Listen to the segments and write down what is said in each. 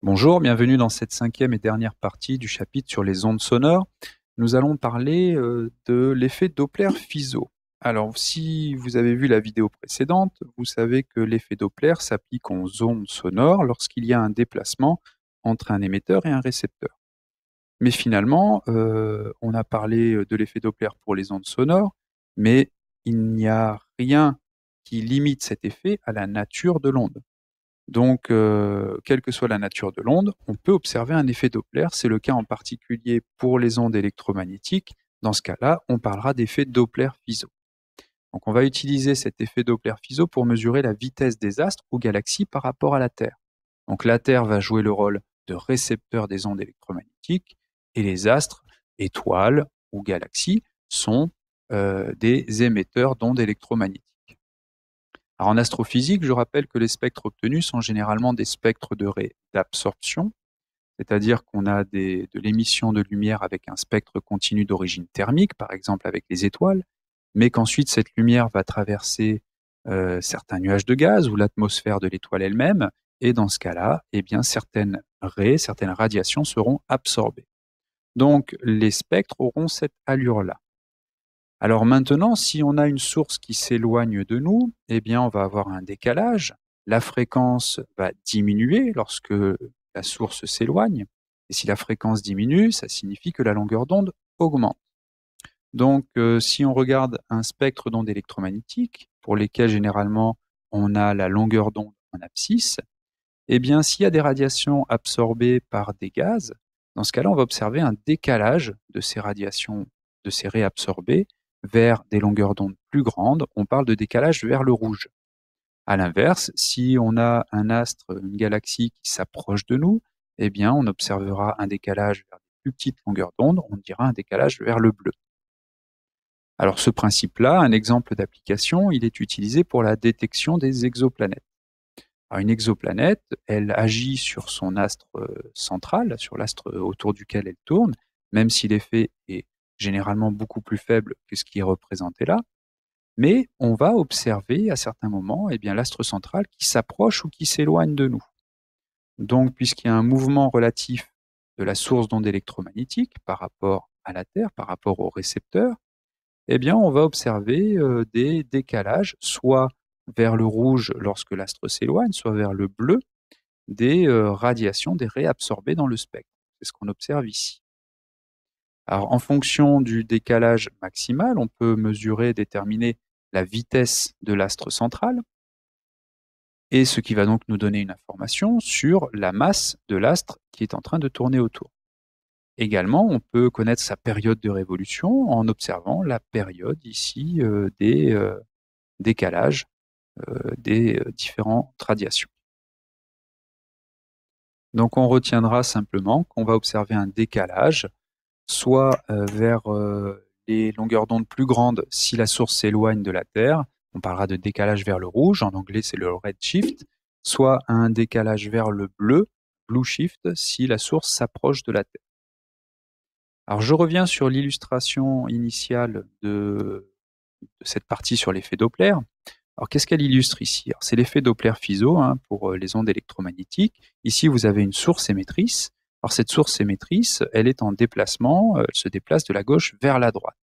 Bonjour, bienvenue dans cette cinquième et dernière partie du chapitre sur les ondes sonores. Nous allons parler de l'effet Doppler-Fizeau. Alors, si vous avez vu la vidéo précédente, vous savez que l'effet Doppler s'applique aux ondes sonores lorsqu'il y a un déplacement entre un émetteur et un récepteur. Mais finalement, on a parlé de l'effet Doppler pour les ondes sonores, mais il n'y a rien qui limite cet effet à la nature de l'onde. Donc, quelle que soit la nature de l'onde, on peut observer un effet Doppler. C'est le cas en particulier pour les ondes électromagnétiques. Dans ce cas-là, on parlera d'effet Doppler-Fizeau. Donc, on va utiliser cet effet Doppler-Fizeau pour mesurer la vitesse des astres ou galaxies par rapport à la Terre. Donc, la Terre va jouer le rôle de récepteur des ondes électromagnétiques et les astres, étoiles ou galaxies, sont des émetteurs d'ondes électromagnétiques. Alors en astrophysique, je rappelle que les spectres obtenus sont généralement des spectres de raies d'absorption, c'est-à-dire qu'on a de l'émission de lumière avec un spectre continu d'origine thermique, par exemple avec les étoiles, mais qu'ensuite cette lumière va traverser certains nuages de gaz ou l'atmosphère de l'étoile elle-même, et dans ce cas-là, eh bien, certaines raies, certaines radiations seront absorbées. Donc les spectres auront cette allure-là. Alors maintenant, si on a une source qui s'éloigne de nous, eh bien, on va avoir un décalage. La fréquence va diminuer lorsque la source s'éloigne. Et si la fréquence diminue, ça signifie que la longueur d'onde augmente. Donc, si on regarde un spectre d'ondes électromagnétiques, pour lesquels généralement on a la longueur d'onde en abscisse, eh bien, s'il y a des radiations absorbées par des gaz, dans ce cas-là, on va observer un décalage de ces radiations, de ces réabsorbées, vers des longueurs d'onde plus grandes. On parle de décalage vers le rouge. À l'inverse, si on a un astre, une galaxie qui s'approche de nous, eh bien, on observera un décalage vers des plus petites longueurs d'onde, on dira un décalage vers le bleu. Alors, ce principe-là, un exemple d'application, il est utilisé pour la détection des exoplanètes. Alors, une exoplanète, elle agit sur son astre central, sur l'astre autour duquel elle tourne, même si l'effet est généralement beaucoup plus faible que ce qui est représenté là. Mais on va observer à certains moments eh bien, l'astre central qui s'approche ou qui s'éloigne de nous. Donc, puisqu'il y a un mouvement relatif de la source d'ondes électromagnétiques par rapport à la Terre, par rapport au récepteur, eh bien, on va observer des décalages, soit vers le rouge lorsque l'astre s'éloigne, soit vers le bleu, des radiations, des réabsorbées dans le spectre. C'est ce qu'on observe ici. Alors, en fonction du décalage maximal, on peut mesurer, déterminer la vitesse de l'astre central, et ce qui va donc nous donner une information sur la masse de l'astre qui est en train de tourner autour. Également, on peut connaître sa période de révolution en observant la période ici des décalages des différentes radiations. Donc on retiendra simplement qu'on va observer un décalage, soit vers les longueurs d'onde plus grandes si la source s'éloigne de la Terre, on parlera de décalage vers le rouge, en anglais c'est le redshift, soit un décalage vers le bleu, blue shift, si la source s'approche de la Terre. Alors je reviens sur l'illustration initiale de cette partie sur l'effet Doppler. Alors qu'est-ce qu'elle illustre ici? C'est l'effet Doppler-Fizeau pour les ondes électromagnétiques. Ici, vous avez une source émettrice. Alors cette source émettrice, elle est en déplacement, elle se déplace de la gauche vers la droite.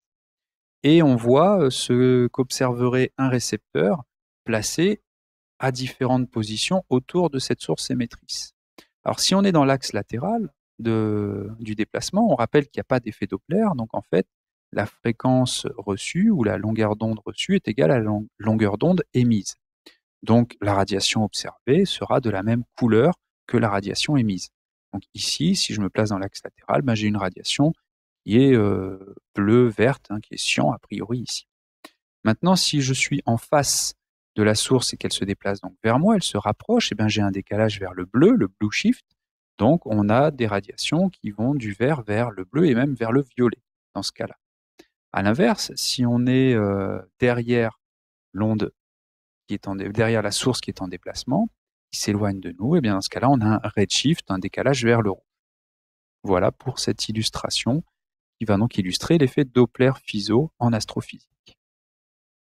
Et on voit ce qu'observerait un récepteur placé à différentes positions autour de cette source émettrice. Alors si on est dans l'axe latéral du déplacement, on rappelle qu'il n'y a pas d'effet Doppler, donc en fait, la fréquence reçue ou la longueur d'onde reçue est égale à la longueur d'onde émise. Donc la radiation observée sera de la même couleur que la radiation émise. Donc ici, si je me place dans l'axe latéral, j'ai une radiation qui est bleu-verte, qui est cyan a priori ici. Maintenant, si je suis en face de la source et qu'elle se déplace donc vers moi, elle se rapproche, et bien j'ai un décalage vers le blue shift. Donc on a des radiations qui vont du vert vers le bleu et même vers le violet dans ce cas-là. À l'inverse, si on est derrière l'onde qui est derrière la source qui est en déplacement, qui s'éloigne de nous, et bien dans ce cas-là, on a un redshift, un décalage vers le rouge. Voilà pour cette illustration qui va donc illustrer l'effet Doppler-Fizeau en astrophysique.